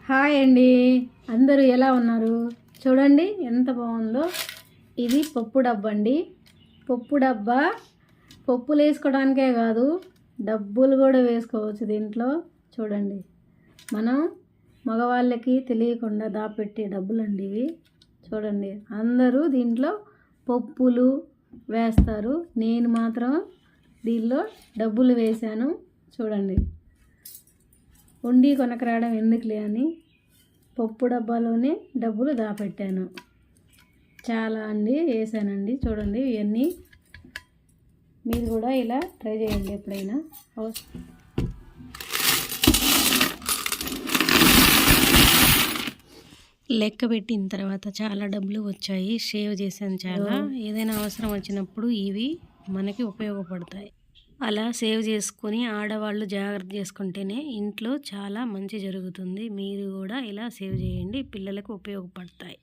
Hi అండి, అందరూ ఎలా ఉన్నారు? చూడండి ఎంత బాగుందో. ఇది పప్పు డబ్బా అండి. పప్పు డబ్బా పప్పులు వేసుకోవడానికే కాదు, డబ్బులు కూడా వేసుకోవచ్చు దీంట్లో. చూడండి, మనం మగవాళ్ళకి తెలియకుండా దాపెట్టే డబ్బులు అండి ఇవి. చూడండి, అందరూ దీంట్లో పప్పులు వేస్తారు, నేను మాత్రం దీనిలో డబ్బులు వేశాను. చూడండి, ఉండి కొనకరావడం ఎందుకులే అని పప్పు డబ్బాలోనే డబ్బులు దాపెట్టాను. చాలా అండి వేసానండి. చూడండి, ఇవన్నీ మీరు కూడా ఇలా ట్రై చేయండి ఎప్పుడైనా. లెక్క పెట్టిన తర్వాత చాలా డబ్బులు వచ్చాయి, సేవ్ చేశాను చాలా. ఏదైనా అవసరం వచ్చినప్పుడు ఇవి మనకి ఉపయోగపడతాయి. అలా సేవ్ చేసుకొని ఆడవాళ్ళు జాగ్రత్త చేసుకుంటేనే ఇంట్లో చాలా మంచి జరుగుతుంది. మీరు కూడా ఇలా సేవ్ చేయండి, పిల్లలకు ఉపయోగపడతాయి.